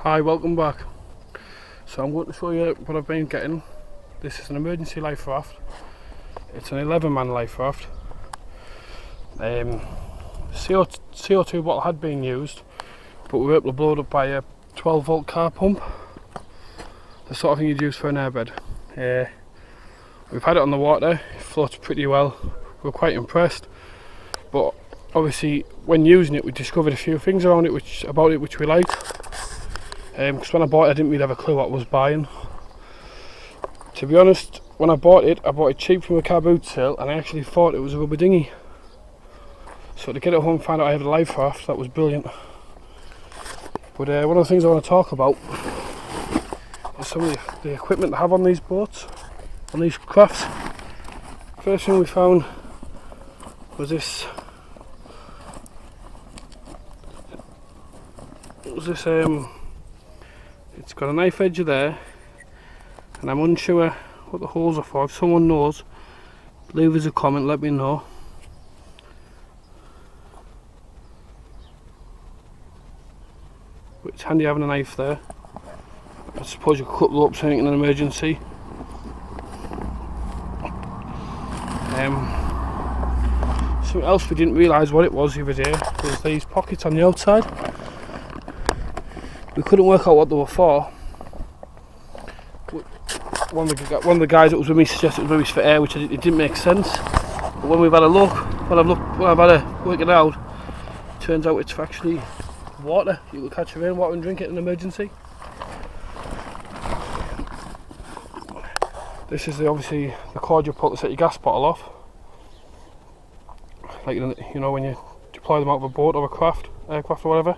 Hi, welcome back. So I'm going to show you what I've been getting. This is an emergency life raft. It's an 11-man life raft. CO2 bottle had been used, but we were able to blow it up by a 12-volt car pump. The sort of thing you'd use for an airbed. We've had it on the water, it floats pretty well. We're quite impressed, but obviously when using it we discovered a few things around it which we liked. Because when I bought it I didn't really have a clue what I was buying. To be honest, when I bought it cheap from a car boot sale, and I actually thought it was a rubber dinghy. So to get it home and find out I had a life raft, that was brilliant. But one of the things I want to talk about is some of the equipment they have on these boats, on these crafts. First thing we found was this. It's got a knife edge there, and I'm unsure what the holes are for. If someone knows, leave us a comment, let me know. But it's handy having a knife there. I suppose you could cut the up something in an emergency. Something else we didn't realise what it was the other day was these pockets on the outside. We couldn't work out what they were for. One of the guys that was with me suggested it was maybe for air, which it didn't make sense. But when we've had a look, when I've had a work it out, it turns out it's for actually water. You can catch a rainwater and drink it in an emergency. This is obviously the cord you put to set your gas bottle off. Like, you know, when you deploy them out of a boat or a aircraft or whatever.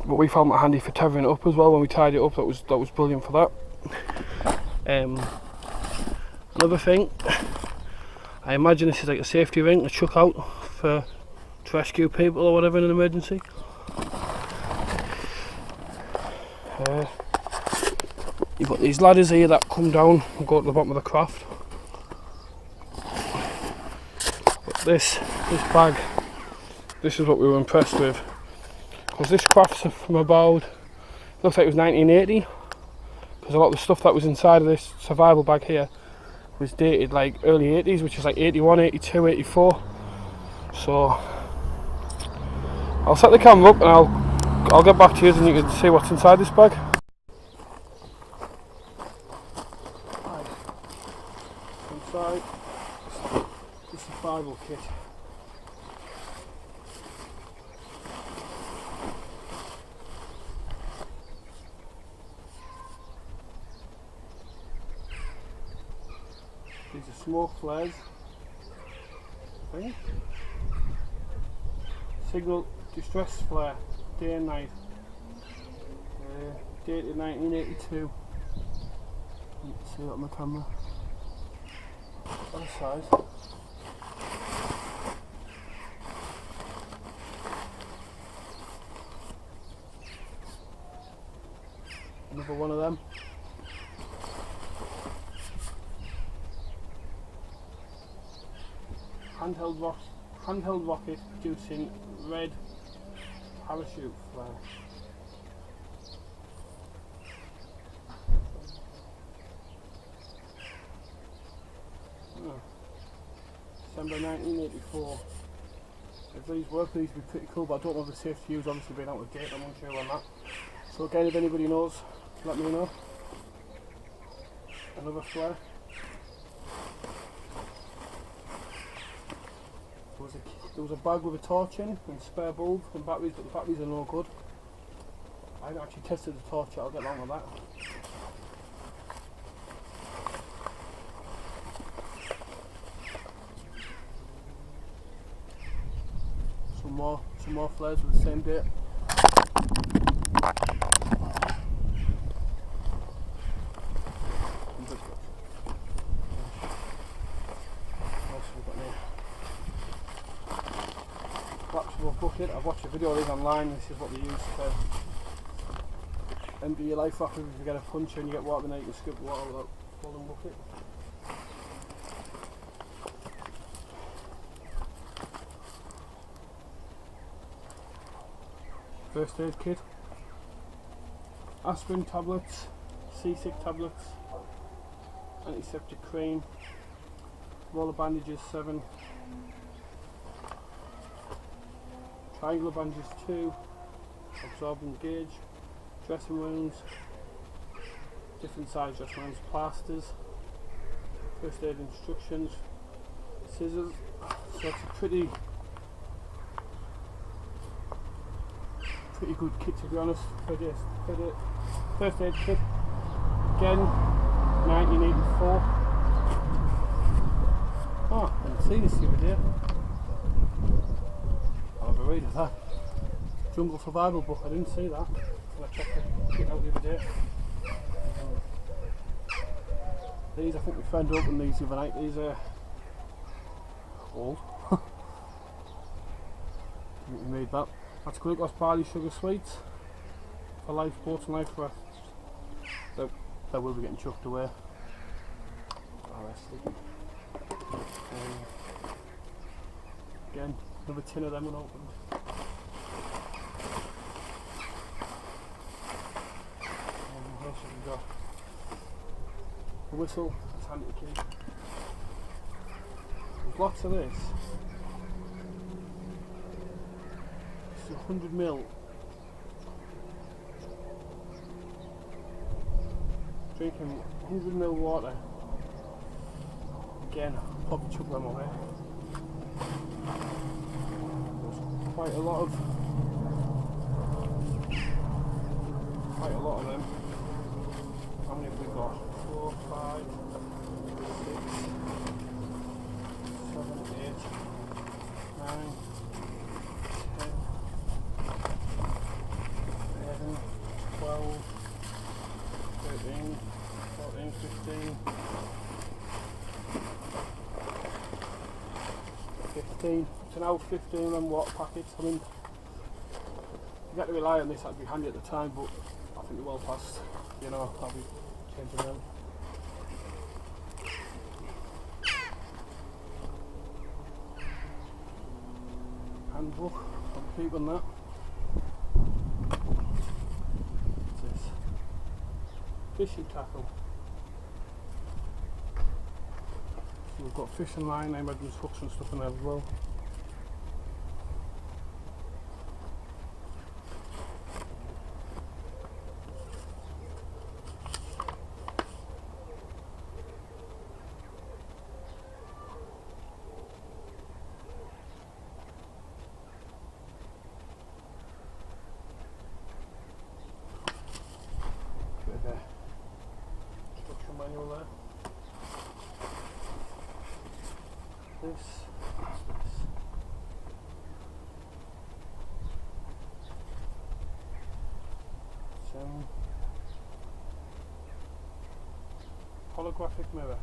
But we found that handy for tethering it up as well. When we tied it up, that was brilliant for that. Another thing, I imagine this is like a safety ring to chuck out to rescue people or whatever in an emergency. You've got these ladders here that come down and go to the bottom of the craft. But this bag, this is what we were impressed with. Because this craft's from about, looks like it was 1980, because a lot of the stuff that was inside of this survival bag here was dated like early 80s, which is like 81, 82, 84. So I'll set the camera up and I'll get back to you and you can see what's inside this bag. Inside the survival kit. These are smoke flares. Signal distress flare, day and night. Dated 1982. You can see it on the camera. Other size. Another one of them. Handheld rocket producing red parachute flare. December 1984. If these work, these would be pretty cool, but I don't know if the safety use obviously being out of date, I'm unsure on that. So again, if anybody knows, let me know. Another flare. There was a bag with a torch in and spare bulbs and batteries, but the batteries are no good. I haven't actually tested the torch yet, I'll get along with that. Some more flares with the same date. Collapsible bucket. I've watched a video of these online. This is what they use to empty your life raft. If you get a puncher and you get water in there, you can scoop the water with that golden bucket. First aid kit. aspirin tablets, seasick tablets, antiseptic cream, roller bandages 7, triangular bandages 2, absorbent gauge, dressing wounds, different size dressing wounds, plasters, first aid instructions, scissors. So it's a pretty good kit, to be honest, for the first aid kit. Again, 1984. Oh, I didn't see this the other day. I'll have a read of that. Jungle survival book, I didn't see that when I checked the kit out the other day. These, I think my friend opened these the other night. These are old. I think we made that. That's glucose barley sugar sweets for lifeboats and life rafts. They will be getting chucked away. Again, another tin of them unopened. What else have we got? A whistle, that's handy to keep. There's lots of this. It's 100ml. Drinking 100ml water. Again, I'll probably chuck them away. There's quite a lot of them. How many have we got? 4, 5, 6, 7, 8, 9, 10, 11, 12, 13, 14, 15, 15. It's now 15 of them water packets. I mean, you get to rely on this, that'd be handy at the time, but I think they're well past, you know, I'll be changing them. Handbook, I'll keep on that. What's this? Fishing tackle. So we've got fishing line, name Edmunds hooks and stuff in there as well. Instruction manual there. This. Some holographic mirror.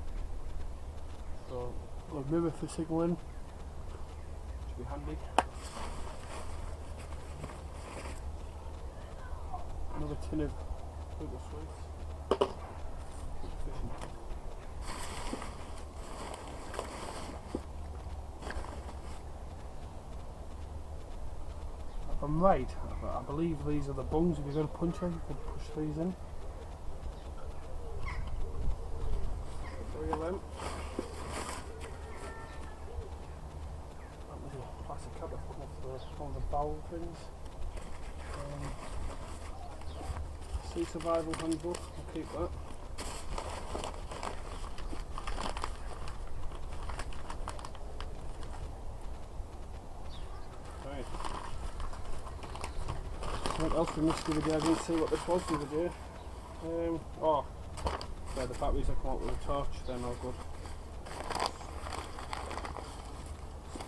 So a mirror for signalling, which will be handy. Another tin of little sweets. If I'm right, I believe these are the bungs. If you're going to punch them, you can push these in. 3 of them. That was a plastic cap I've come off one of the bowl things. Sea survival handbook, I'll keep that. Right. What else we missed the other day? I didn't see what this was the other day. Oh, yeah, the batteries have come out with a torch, they're no good.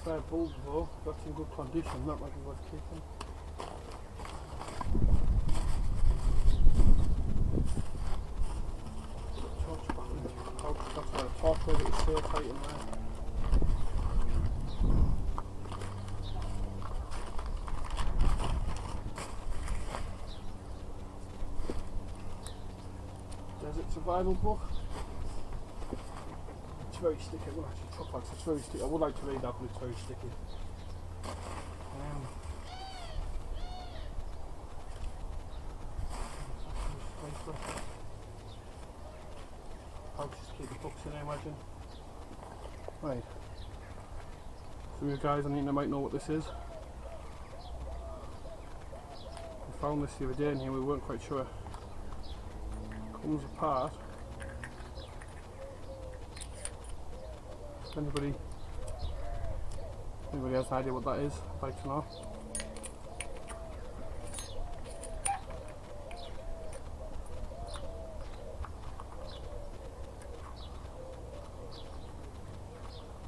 Spare bulb though, that's in good condition, that might be worth keeping. That's why the torch was, it was so tight in there. Desert survival book. It's very sticky. Well, actually, truck bags, it's very sticky. I would like to read that, but it's very sticky. pouches to keep the books in, I imagine. Right. Some of you guys on the internet might know what this is. We found this the other day in here, we weren't quite sure. It comes apart. If anybody has an idea what that is, I'd like to know.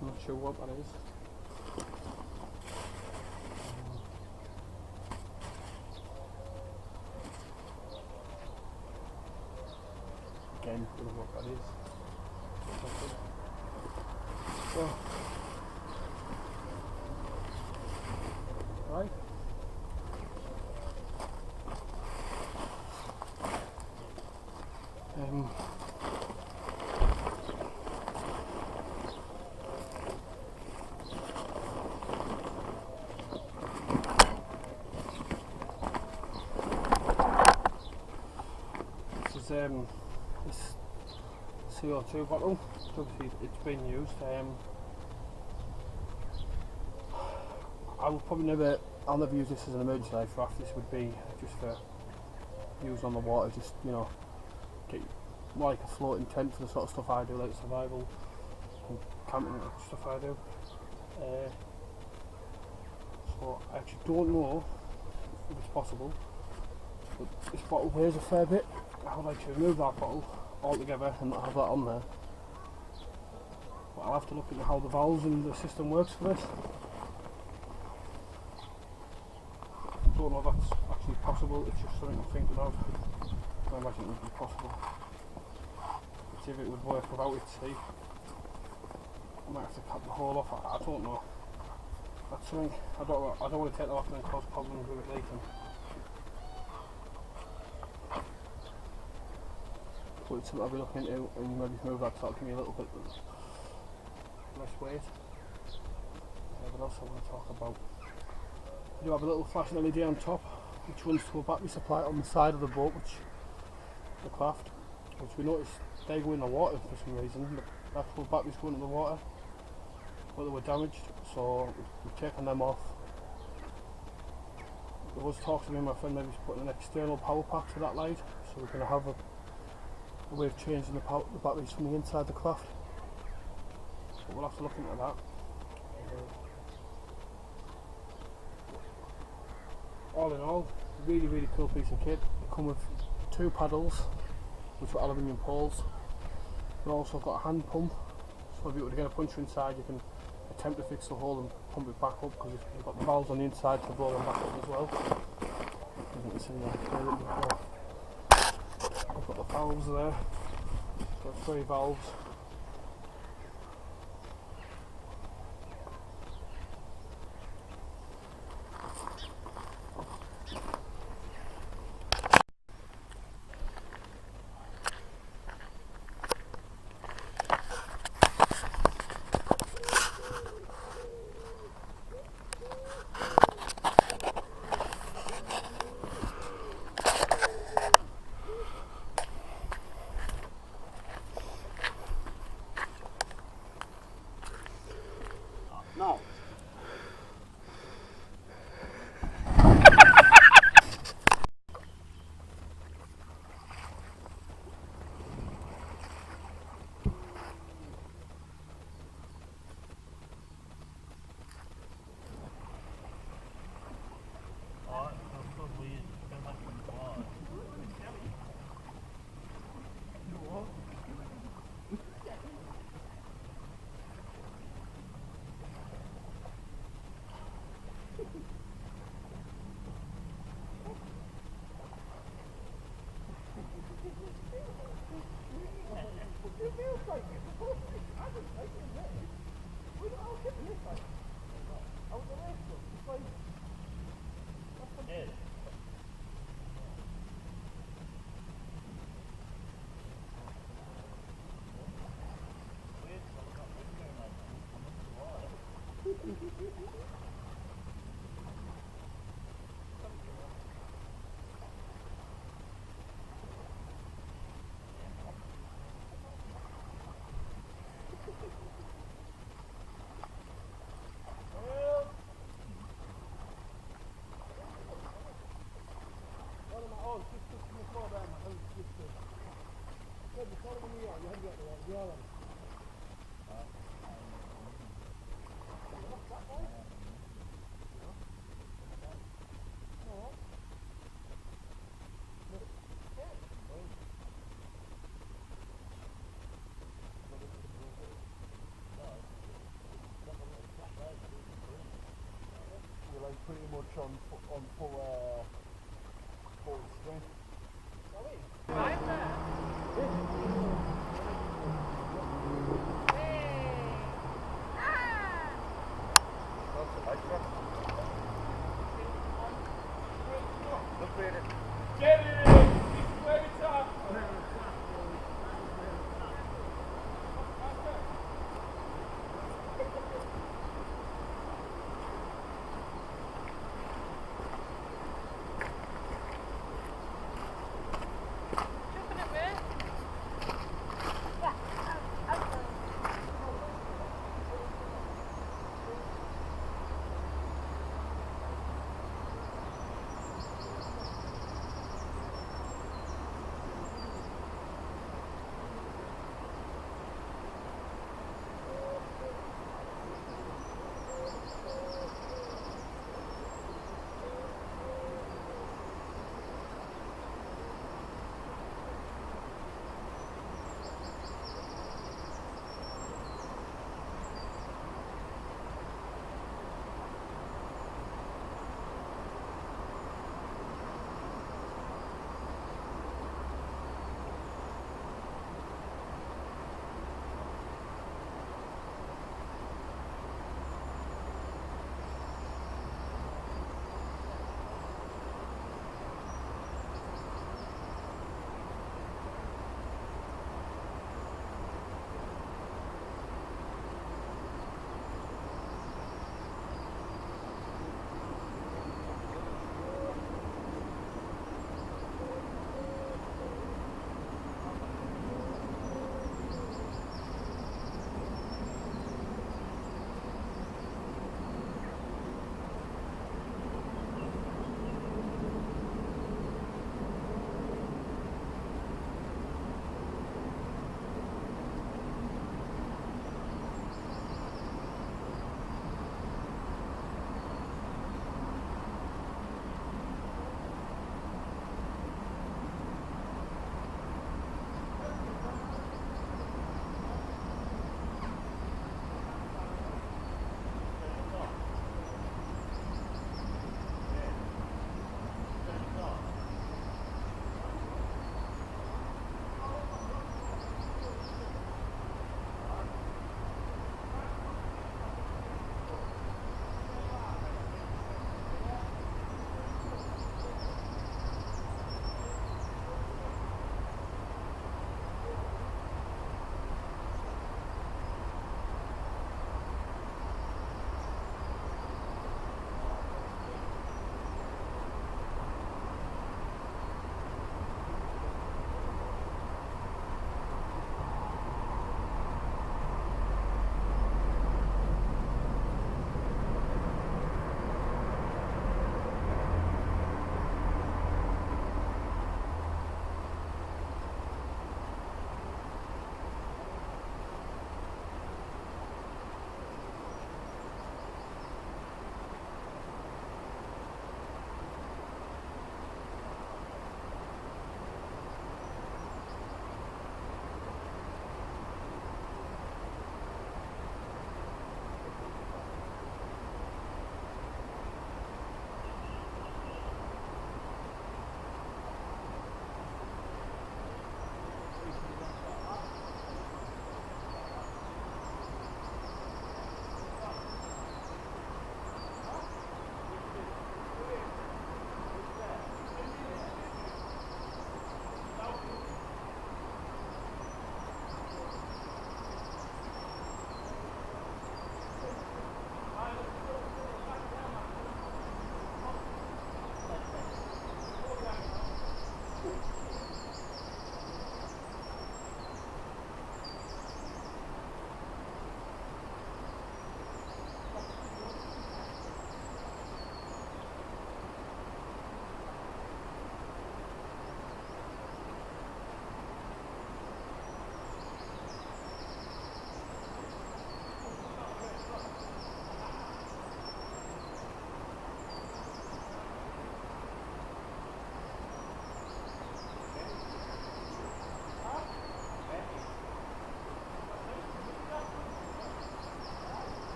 I'm not sure what that is. Again, don't know what that is. So, right. This CO2 bottle, obviously it's been used. I'll never use this as an emergency life raft. This would be just for use on the water, just, you know, get like a floating tent for the sort of stuff I do, like survival and camping stuff I do. So I actually don't know if it's possible, but this bottle weighs a fair bit. I would like to remove that bottle altogether and not have that on there. But I'll have to look into how the valves and the system works for this. I don't know if that's actually possible, it's just something I'm thinking of. I imagine it would be possible. Let's see if it would work without it, see. I might have to cut the hole off, I don't know. That's something, I don't want to take that off and then cause problems with it later. But it's something I'll be looking into, and maybe move that so that'll give me a little bit less weight. What else I want to talk about? You have a little flashing LED on top, which runs to a battery supply on the side of the boat, the craft, which we noticed they go in the water for some reason. The actual batteries go into the water, but they were damaged, so we've taken them off. There was talk to me and my friend maybe putting an external power pack to that light, so we're going to have a way of changing the batteries from the inside the craft. But we'll have to look into that. All in all, really cool piece of kit. They come with 2 paddles, which are aluminium poles. We've also got a hand pump, so if you were to get a puncher inside, you can attempt to fix the hole and pump it back up, because you've got the valves on the inside to blow them back up as well. You can see there. I've got the valves there. Got 3 valves. No. pretty much on full strength. Right there. Get it! This is where it's at! Jumping at me.